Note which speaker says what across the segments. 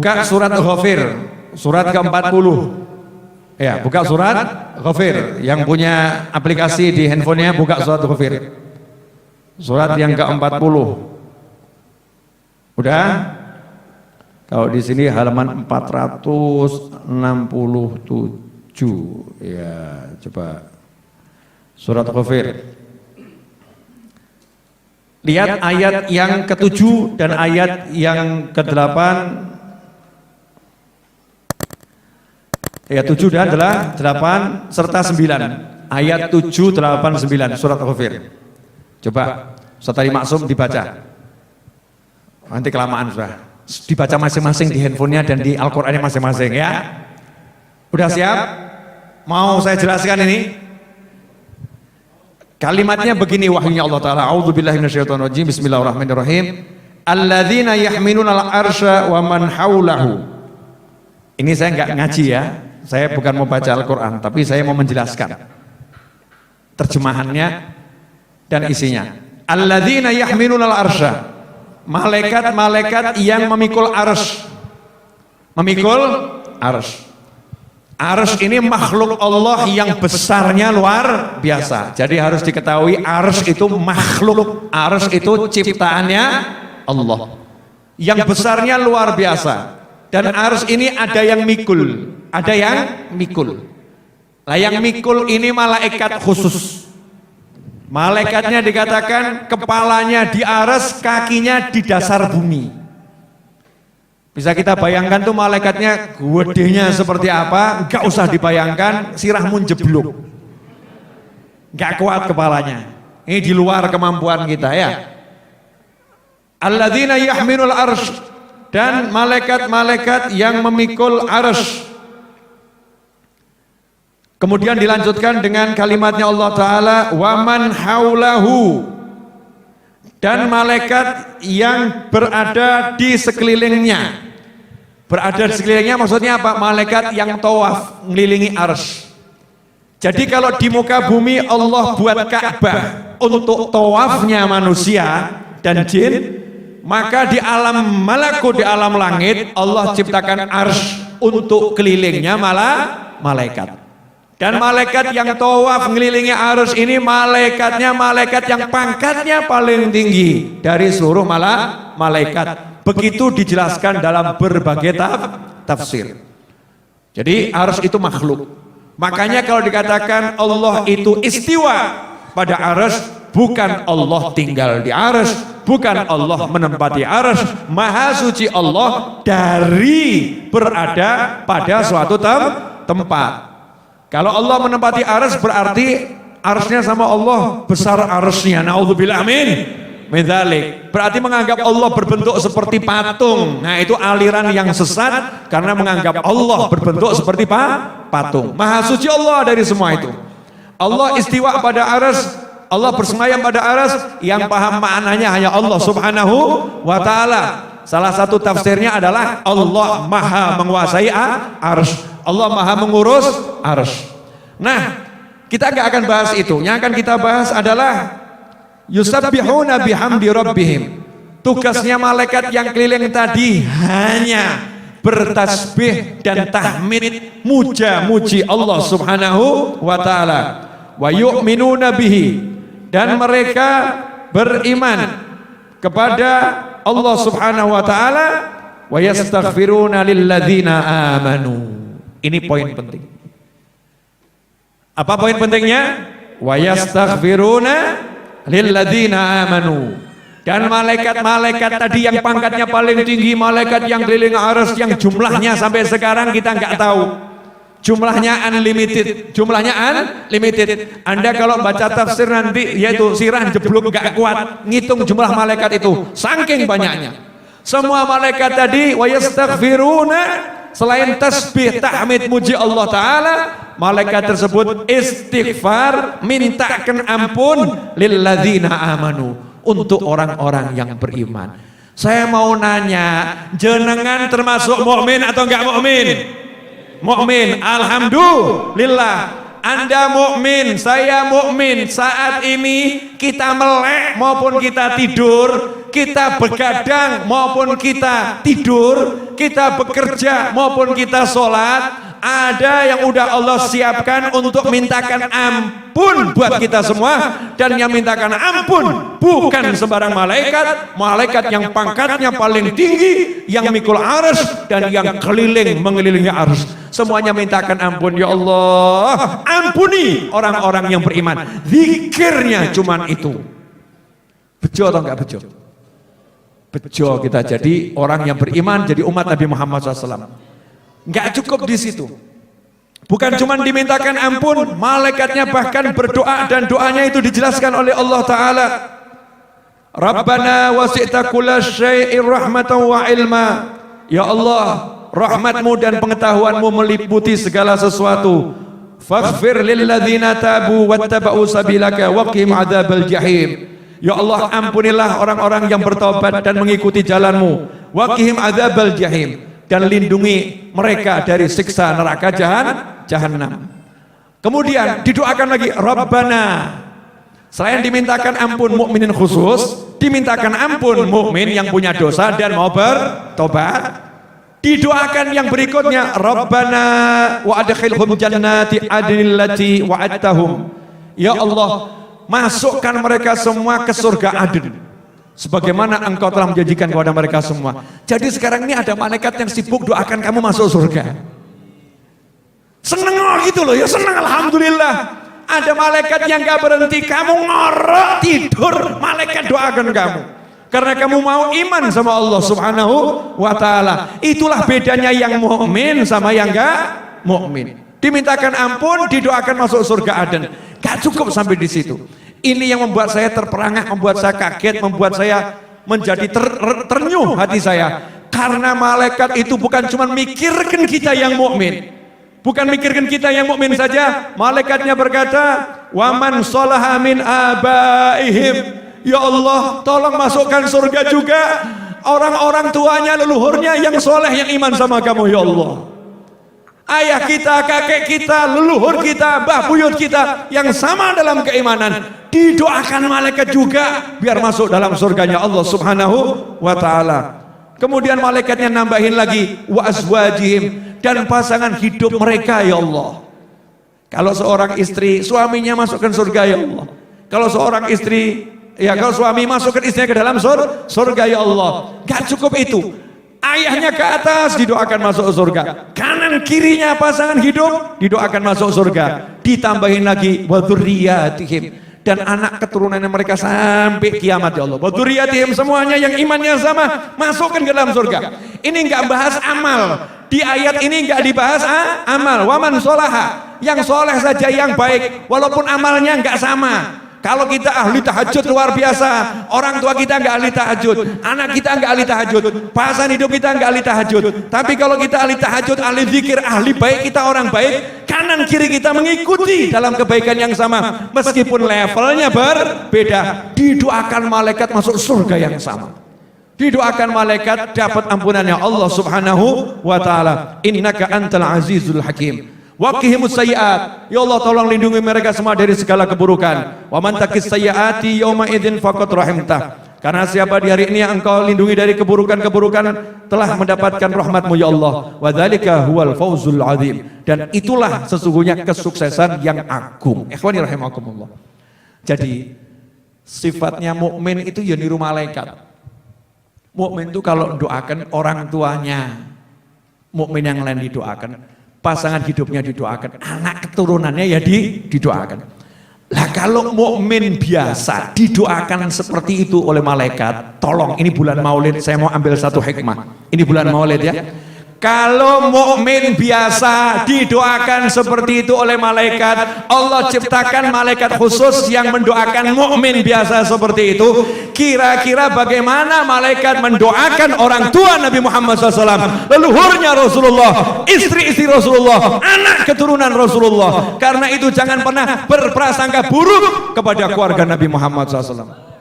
Speaker 1: Buka surat Ghafir, surat ke-40. Ya, buka surat Ghafir. Yang punya aplikasi di handphonenya buka surat Ghafir. Surat yang ke-40. Udah? Kalau di sini halaman 467. Ya, coba. Surat Ghafir. Lihat ayat yang ke-7 dan ayat yang ke-8. Ayat 7 dan 8 serta 9. Ayat 7, 8, 9 surat Ghafir. Coba Ustaz Tadi Maksum dibaca. Nanti kelamaan sudah. Dibaca masing-masing di handphonenya dan di Al-Qur'annya masing-masing ya. Udah siap? Mau saya jelaskan ini? Kalimatnya begini, wahyunya Allah Ta'ala. A'udzubillahi minasyaitonirrajim. Bismillahirrahmanirrahim. Alladzina yahminunal arsya wa man haulahu. Ini saya enggak ngaji ya. Saya bukan mau baca Al-Qur'an, tapi saya mau menjelaskan terjemahannya dan isinya. Alladzina yahminunal arsya. Malaikat-malaikat yang memikul arsy. Memikul arsy. Arsy ini makhluk Allah yang besarnya luar biasa. Jadi harus diketahui arsy itu makhluk, arsy itu ciptaannya Allah. Yang besarnya luar biasa. Dan arsy ini ada yang mikul, ada yang mikul. Nah, yang mikul ini malaikat khusus. Malaikatnya dikatakan kepalanya di arsy, kakinya di dasar bumi. Bisa kita bayangkan tuh malaikatnya gedenya seperti apa, enggak usah dibayangkan, sirahmu jeblok. Enggak kuat kepalanya. Ini di luar kemampuan kita ya. Alladzina yahminul arsy, dan malaikat-malaikat yang memikul arsy. Kemudian dilanjutkan dengan kalimatnya Allah Ta'ala, wa man haulahu, dan malaikat yang berada di sekelilingnya. Berada di sekelilingnya maksudnya apa? Malaikat yang tawaf ngelilingi arsy. Jadi kalau di muka bumi Allah buat Ka'bah untuk tawafnya manusia dan jin, maka di alam malakut, di alam langit Allah ciptakan arsy untuk kelilingnya malah malaikat. Dan malaikat yang tawaf ngelilingi arsy ini malaikatnya malaikat yang pangkatnya paling tinggi dari seluruh malaikat. Begitu dijelaskan dalam berbagai tafsir. Jadi arsy itu makhluk. Makanya kalau dikatakan Allah itu istiwa pada arsy, bukan Allah tinggal di arsy, bukan Allah menempati arsy. Maha suci Allah dari berada pada suatu tempat. Kalau Allah menempati arsy berarti arsy-nya sama Allah, besar arsy-nya. Naudzubillah amin. Medzalik. Berarti menganggap Allah berbentuk seperti patung. Nah, itu aliran yang sesat karena menganggap Allah berbentuk seperti patung. Maha suci Allah dari semua itu. Allah istiwa pada arsy, Allah bersemayam pada arsy, yang paham maknanya hanya Allah Subhanahu wa taala. Salah satu tafsirnya adalah Allah Maha menguasai arsy. Allah Maha mengurus arsy. Nah, kita nggak akan bahas itu. Yang akan kita bahas adalah yusabbihuna bihamdi rabbihim. Tugasnya malaikat yang keliling tadi hanya bertasbih dan tahmid, muja-muji Allah Subhanahu wa taala. Wa yu'minuna bihi, dan mereka beriman kepada Allah Subhanahu wa taala. Wa yastaghfiruna lilladzina amanu. Ini poin penting. Apa poin pentingnya? Wa yastaghfiruna lilladzina amanu. Dan malaikat-malaikat tadi yang pangkatnya paling tinggi, malaikat yang keliling arsy, yang jumlahnya sampai sekarang kita nggak tahu. Jumlahnya unlimited. Jumlahnya unlimited. Anda kalau baca tafsir nanti yaitu sirah jeblok nggak kuat ngitung jumlah malaikat itu, saking banyaknya. Semua malaikat tadi wa yastaghfiruna, selain tasbih, tahmid, muji Allah Ta'ala, malaikat tersebut istighfar, mintakan ampun lilladzina amanu, untuk orang-orang yang beriman. Saya mau nanya, jenengan termasuk mukmin atau enggak mukmin? Mukmin, alhamdulillah. Anda mukmin, saya mukmin. Saat ini kita melek maupun kita tidur, kita begadang maupun kita tidur, kita bekerja maupun kita sholat, ada yang udah Allah siapkan untuk mintakan ampun buat kita semua. Dan yang mintakan ampun bukan sembarang malaikat, malaikat yang pangkatnya paling tinggi, yang mikul arsy dan yang keliling mengelilingi arsy. Semuanya mintakan ampun. Ya Allah, ampuni orang-orang yang beriman. Zikirnya cuman itu. Bejo atau enggak bejo? Bejo kita jadi orang yang beriman, jadi umat Nabi Muhammad SAW. Enggak cukup di situ. Bukan cuma dimintakan ampun, malaikatnya bahkan berdoa, dan doanya itu dijelaskan oleh Allah Ta'ala. Rabbana wasi'ta kulla syai'in rahmatan wa ilma. Ya Allah, rahmatmu dan pengetahuanmu meliputi segala sesuatu. Faghfir lilladzina tabu wattaba'u sabilaka waqihim adzabal jahim. Ya Allah, ampunilah orang-orang yang bertobat dan mengikuti jalanmu. Waqihim adzabal jahim. Dan lindungi mereka dari siksa neraka jahanam. Kemudian didoakan lagi, Rabbana. Selain dimintakan ampun mukminin khusus, dimintakan ampun mukmin yang punya dosa dan mau bertobat. Didoakan yang berikutnya, Rabbana wa adkhilhum jannati adnil lati wa'adtahum. Ya Allah, masukkan mereka semua ke surga Aden, sebagaimana engkau telah menjanjikan kepada mereka semua. Jadi sekarang ini ada malaikat yang sibuk doakan kamu masuk surga. Seneng gitu loh, ya seneng, alhamdulillah. Ada malaikat yang gak berhenti, kamu ngorok tidur, malaikat doakan kamu. Karena kamu mau iman sama Allah Subhanahu wa Ta'ala. Itulah bedanya yang mukmin sama yang gak mukmin. Dimintakan ampun, didoakan masuk surga Aden. Gak cukup sampai di situ. Ini yang membuat saya terperangah, membuat saya kaget, membuat saya menjadi ternyuh hati saya. Karena malaikat itu bukan cuma mikirkan kita yang mukmin, bukan mikirkan kita yang mukmin saja. Malaikatnya berkata, "Waman sholaha min abaihim." Ya Allah, tolong masukkan surga juga orang-orang tuanya, leluhurnya yang soleh, yang iman sama kamu. Ya Allah, ayah kita, kakek kita, leluhur kita, mbah buyut kita yang sama dalam keimanan, didoakan malaikat juga biar masuk dalam surganya Allah Subhanahu wa Ta'ala. Kemudian malaikatnya nambahin lagi, wa azwajihim, dan pasangan hidup mereka. Ya Allah, kalau seorang istri suaminya masukkan surga, ya Allah. Kalau seorang istri, ya kalau suami masukkan istrinya ke dalam surga, ya Allah. Gak cukup itu, ayahnya ke atas didoakan masuk surga, kanan kirinya pasangan hidup didoakan masuk surga. Ditambahin lagi wa dzurriyyatihim, dan anak keturunannya mereka sampai kiamat. Ya Allah, wa dzurriyyatihim, semuanya yang imannya sama masukkan ke dalam surga. Ini enggak bahas amal, di ayat ini enggak dibahas amal. Waman sholaha, yang soleh saja, yang baik, walaupun amalnya enggak sama. Kalau kita ahli tahajud luar biasa, orang tua kita enggak ahli tahajud, anak kita enggak ahli tahajud, pasangan hidup kita enggak ahli tahajud. Tapi kalau kita ahli tahajud, ahli zikir, ahli baik, kita orang baik, kanan kiri kita mengikuti dalam kebaikan yang sama, meskipun levelnya berbeda. Didoakan malaikat masuk surga yang sama, didoakan malaikat dapat ampunannya Allah Subhanahu wa Ta'ala. Innaka antal azizul hakim. Waqihimus sayyiat, ya Allah tolong lindungi mereka semua dari segala keburukan. Wa man taqis sayyiati yauma idzin faqad rahimtah. Karena siapa di hari ini yang engkau lindungi dari keburukan-keburukan telah mendapatkan rahmatmu ya Allah. Wa dzalika huwal fawzul azim, dan itulah sesungguhnya kesuksesan yang agung. Ikhwani rahimakumullah. Jadi sifatnya mukmin itu ya niru malaikat. Mukmin itu kalau doakan orang tuanya, mukmin yang lain didoakan, pasangan hidupnya didoakan, anak keturunannya ya didoakan. Lah kalau mukmin biasa didoakan seperti itu oleh malaikat, tolong ini bulan Maulid saya mau ambil satu hikmah. Ini bulan Maulid ya. Kalau mukmin biasa didoakan seperti itu oleh malaikat, Allah ciptakan malaikat khusus yang mendoakan mukmin biasa seperti itu. Kira-kira bagaimana malaikat mendoakan orang tua Nabi Muhammad SAW, leluhurnya Rasulullah, istri-istri Rasulullah, anak keturunan Rasulullah. Karena itu jangan pernah berprasangka buruk kepada keluarga Nabi Muhammad SAW.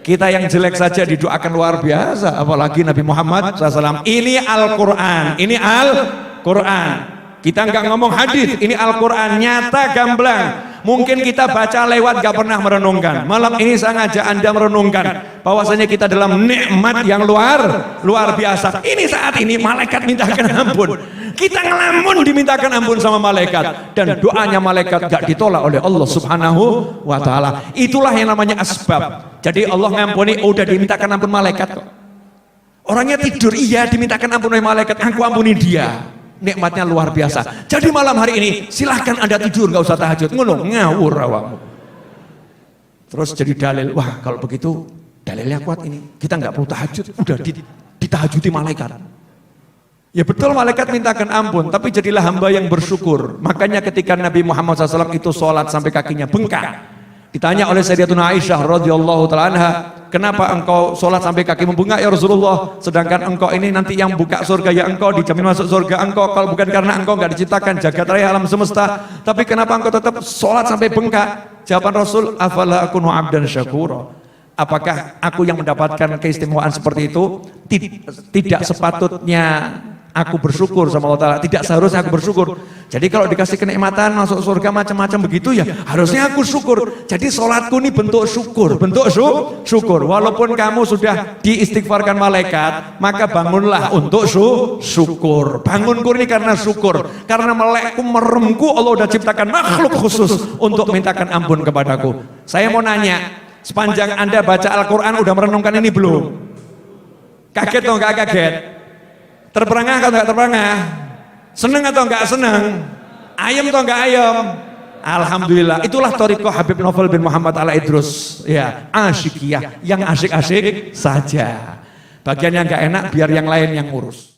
Speaker 1: Kita yang jelek saja didoakan luar biasa, apalagi Nabi Muhammad SAW. Ini Al-Quran, ini Al-Quran. Kita nggak ngomong hadis, ini Al-Quran nyata gamblang. Mungkin kita baca lewat gak pernah merenungkan. Malam ini saya ngajak Anda merenungkan bahwasanya kita dalam nikmat yang luar biasa. Ini saat ini malaikat mintakan ampun. Kita ngelamun dimintakan ampun sama malaikat, dan doanya malaikat gak ditolak oleh Allah Subhanahu wa taala. Itulah yang namanya asbab. Jadi Allah ngampuni, udah dimintakan ampun malaikat kok. Orangnya tidur, iya dimintakan ampun oleh malaikat, aku ampuni dia. Nikmatnya luar biasa. Jadi malam hari ini silahkan Anda tidur, nggak usah tahajud. Ngono, ngawur awakmu. Terus jadi dalil, wah kalau begitu dalilnya kuat ini. Kita nggak perlu tahajud, udah ditahajuti malaikat. Ya betul, malaikat mintakan ampun, tapi jadilah hamba yang bersyukur. Makanya ketika Nabi Muhammad SAW itu sholat sampai kakinya bengkak, ditanya oleh Sayyidatuna Aisyah radhiyallahu taala anha, kenapa engkau sholat sampai kaki membengkak ya Rasulullah, sedangkan engkau ini nanti yang buka surga ya engkau, dijamin masuk surga engkau, kalau bukan karena engkau nggak diciptakan jagat raya alam semesta, tapi kenapa engkau tetap sholat sampai bengkak? Jawaban Rasul, afala akunu abdan syakura, apakah aku yang mendapatkan keistimewaan seperti itu tidak sepatutnya aku bersyukur sama Allah Ta'ala, tidak seharusnya aku bersyukur. Jadi kalau dikasih kenikmatan masuk surga macam-macam begitu ya harusnya aku syukur. Jadi sholatku ini bentuk syukur, syukur. Walaupun kamu sudah diistighfarkan malaikat, maka bangunlah untuk syukur. Bangunku ini karena syukur, karena melekku meremku Allah udah ciptakan makhluk khusus untuk mintakan ampun kepadaku. Saya mau nanya, sepanjang Anda baca Al-Quran udah merenungkan ini belum? Kaget atau enggak kaget? Terperangah atau enggak terperangah? Seneng atau enggak seneng? Ayam atau enggak ayam? Alhamdulillah, itulah thariqah Habib Novel bin Muhammad Al-Idrus, ya, asyikiyah, yang asyik-asyik saja. Bagian yang enggak enak biar yang lain yang ngurus.